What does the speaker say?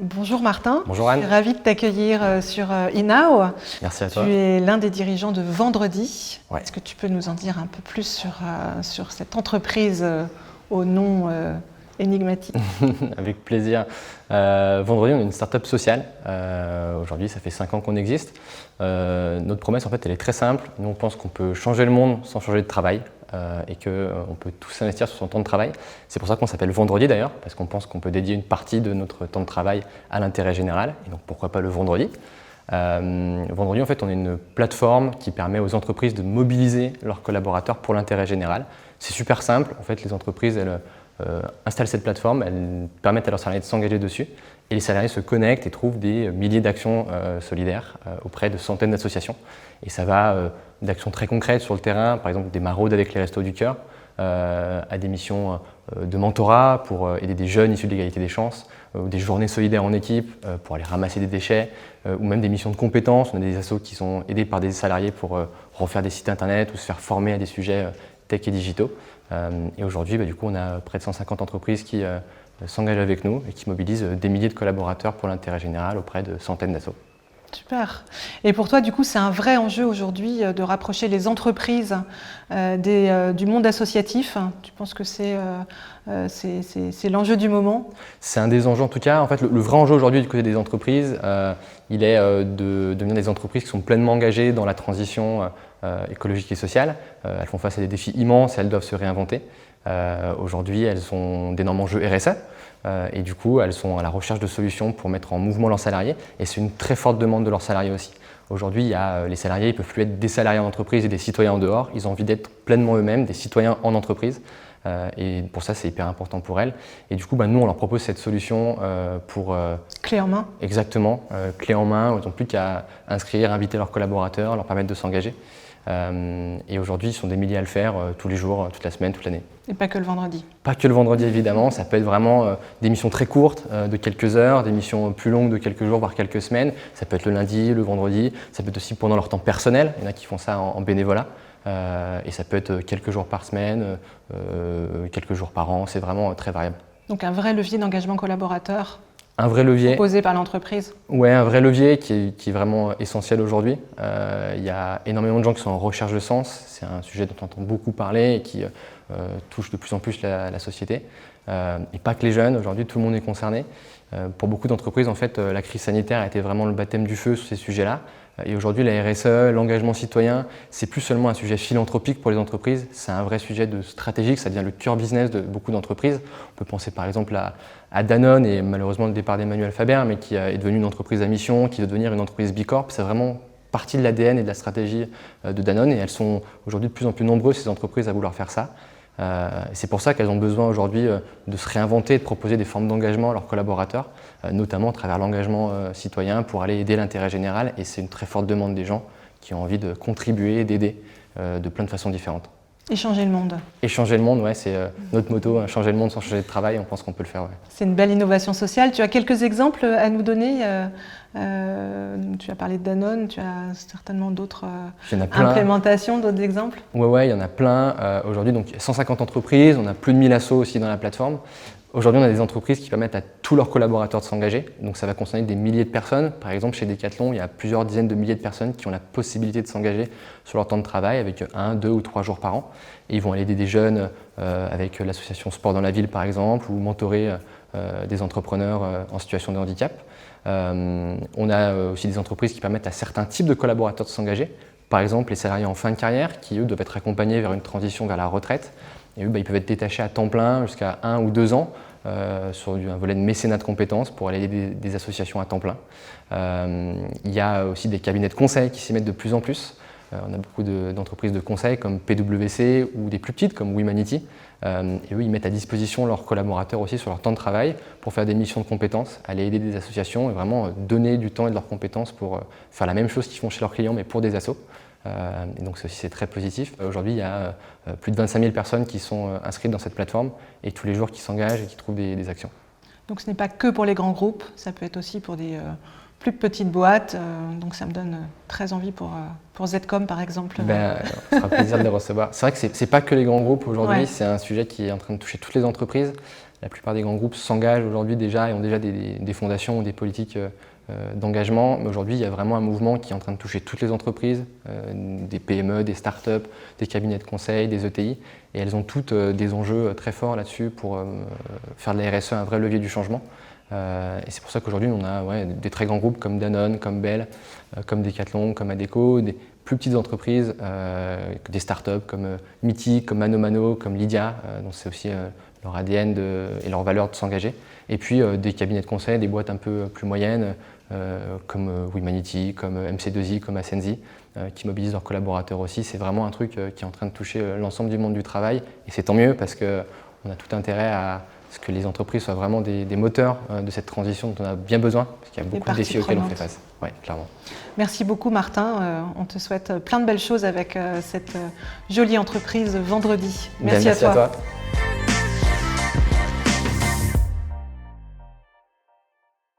Bonjour Martin. Bonjour Anne. Je suis ravie de t'accueillir sur InNow. Merci à toi. Tu es l'un des dirigeants de Vendredi. Ouais. Est-ce que tu peux nous en dire un peu plus sur cette entreprise au nom énigmatique? Avec plaisir. Vendredi, on est une start-up sociale. Aujourd'hui, ça fait 5 ans qu'on existe. Notre promesse, en fait, elle est très simple. Nous, on pense qu'on peut changer le monde sans changer de travail et qu'on peut tous s'investir sur son temps de travail. C'est pour ça qu'on s'appelle Vendredi d'ailleurs, parce qu'on pense qu'on peut dédier une partie de notre temps de travail à l'intérêt général. Et donc, pourquoi pas le vendredi? Vendredi, en fait, on est une plateforme qui permet aux entreprises de mobiliser leurs collaborateurs pour l'intérêt général. C'est super simple. En fait, les entreprises, elles installent cette plateforme, elles permettent à leurs salariés de s'engager dessus et les salariés se connectent et trouvent des milliers d'actions solidaires auprès de centaines d'associations. Et ça va d'actions très concrètes sur le terrain, par exemple des maraudes avec les Restos du Cœur, à des missions de mentorat pour aider des jeunes issus de l'égalité des chances, ou des journées solidaires en équipe pour aller ramasser des déchets, ou même des missions de compétences. On a des assos qui sont aidés par des salariés pour refaire des sites internet ou se faire former à des sujets tech et digitaux. Et aujourd'hui, du coup, on a près de 150 entreprises qui s'engagent avec nous et qui mobilisent des milliers de collaborateurs pour l'intérêt général auprès de centaines d'assos. Super. Et pour toi, du coup, c'est un vrai enjeu aujourd'hui de rapprocher les entreprises du monde associatif. Tu penses que c'est l'enjeu du moment? C'est un des enjeux en tout cas. En fait, le vrai enjeu aujourd'hui du côté des entreprises, il est de devenir des entreprises qui sont pleinement engagées dans la transition écologique et sociale. Elles font face à des défis immenses et elles doivent se réinventer. Aujourd'hui, elles ont d'énormes enjeux RSE. Et du coup, elles sont à la recherche de solutions pour mettre en mouvement leurs salariés. Et c'est une très forte demande de leurs salariés aussi. Aujourd'hui, les salariés ne peuvent plus être des salariés en entreprise et des citoyens en dehors. Ils ont envie d'être pleinement eux-mêmes, des citoyens en entreprise. Et pour ça, c'est hyper important pour elles. Et du coup, nous, on leur propose cette solution pour… Clé en main. Exactement, clé en main. Ils n'ont plus qu'à inscrire, inviter leurs collaborateurs, leur permettre de s'engager. Et aujourd'hui, ils sont des milliers à le faire tous les jours, toute la semaine, toute l'année. Et pas que le vendredi. Pas que le vendredi, évidemment. Ça peut être vraiment des missions très courtes, de quelques heures, des missions plus longues de quelques jours, voire quelques semaines. Ça peut être le lundi, le vendredi. Ça peut être aussi pendant leur temps personnel. Il y en a qui font ça en bénévolat. Et ça peut être quelques jours par semaine, quelques jours par an. C'est vraiment très variable. Donc un vrai levier d'engagement collaborateur. Un vrai levier. Proposé par l'entreprise. Oui, un vrai levier qui est vraiment essentiel aujourd'hui. Il y a énormément de gens qui sont en recherche de sens. C'est un sujet dont on entend beaucoup parler et qui touche de plus en plus la société. Et pas que les jeunes, aujourd'hui tout le monde est concerné. Pour beaucoup d'entreprises, en fait, la crise sanitaire a été vraiment le baptême du feu sur ces sujets-là. Et aujourd'hui, la RSE, l'engagement citoyen, c'est plus seulement un sujet philanthropique pour les entreprises, c'est un vrai sujet stratégique, ça devient le cœur business de beaucoup d'entreprises. On peut penser par exemple à Danone et malheureusement le départ d'Emmanuel Faber, mais qui est devenue une entreprise à mission, qui veut devenir une entreprise Bicorp. C'est vraiment partie de l'ADN et de la stratégie de Danone et elles sont aujourd'hui de plus en plus nombreuses, ces entreprises, à vouloir faire ça. C'est pour ça qu'elles ont besoin aujourd'hui de se réinventer, de proposer des formes d'engagement à leurs collaborateurs, notamment à travers l'engagement citoyen pour aller aider l'intérêt général. Et c'est une très forte demande des gens qui ont envie de contribuer, d'aider de plein de façons différentes. Et changer le monde. Et changer le monde, ouais, c'est notre motto, changer le monde sans changer de travail, on pense qu'on peut le faire. Ouais. C'est une belle innovation sociale. Tu as quelques exemples à nous donner tu as parlé de Danone, tu as certainement d'autres implémentations, d'autres exemples? Ouais, il y en a plein. Aujourd'hui, donc 150 entreprises, on a plus de 1000 assos aussi dans la plateforme. Aujourd'hui, on a des entreprises qui permettent à tous leurs collaborateurs de s'engager. Donc ça va concerner des milliers de personnes. Par exemple, chez Decathlon, il y a plusieurs dizaines de milliers de personnes qui ont la possibilité de s'engager sur leur temps de travail avec 1, 2 ou 3 jours par an. Et ils vont aller aider des jeunes avec l'association Sport dans la ville, par exemple, ou mentorer des entrepreneurs en situation de handicap. On a aussi des entreprises qui permettent à certains types de collaborateurs de s'engager. Par exemple, les salariés en fin de carrière qui, eux, doivent être accompagnés vers une transition vers la retraite. Et eux, ils peuvent être détachés à temps plein jusqu'à 1 ou 2 ans sur un volet de mécénat de compétences pour aller aider des associations à temps plein. Il y a aussi des cabinets de conseil qui s'y mettent de plus en plus. On a beaucoup d'entreprises de conseil comme PwC ou des plus petites comme Wemanity. Et eux, ils mettent à disposition leurs collaborateurs aussi sur leur temps de travail pour faire des missions de compétences, aller aider des associations et vraiment donner du temps et de leurs compétences pour faire la même chose qu'ils font chez leurs clients mais pour des assos. Et donc c'est très positif. Aujourd'hui, il y a plus de 25 000 personnes qui sont inscrites dans cette plateforme et tous les jours qui s'engagent et qui trouvent des actions. Donc ce n'est pas que pour les grands groupes, ça peut être aussi pour plus petites boîtes. Donc ça me donne très envie pour Zcom par exemple. Ça sera plaisir de les recevoir. C'est vrai que c'est pas que les grands groupes aujourd'hui, Ouais. c'est un sujet qui est en train de toucher toutes les entreprises. La plupart des grands groupes s'engagent aujourd'hui déjà et ont déjà des fondations ou des politiques d'engagement. Mais aujourd'hui, il y a vraiment un mouvement qui est en train de toucher toutes les entreprises, des PME, des startups, des cabinets de conseil, des ETI. Et elles ont toutes des enjeux très forts là-dessus pour faire de la RSE un vrai levier du changement. Et c'est pour ça qu'aujourd'hui, on a des très grands groupes comme Danone, comme Bell, comme Decathlon, comme Adecco, des plus petites entreprises, des startups comme Mythique, comme ManoMano, comme Lydia, dont c'est aussi leur ADN et leur valeur de s'engager. Et puis des cabinets de conseil, des boîtes un peu plus moyennes, comme Wimanity, comme MC2I, comme Ascenzi, qui mobilisent leurs collaborateurs aussi. C'est vraiment un truc qui est en train de toucher l'ensemble du monde du travail. Et c'est tant mieux parce qu'on a tout intérêt à ce que les entreprises soient vraiment des moteurs de cette transition dont on a bien besoin, parce qu'il y a beaucoup de défis auxquels on fait face. Oui, clairement. Merci beaucoup Martin, on te souhaite plein de belles choses avec cette jolie entreprise Vendredi. Merci à toi.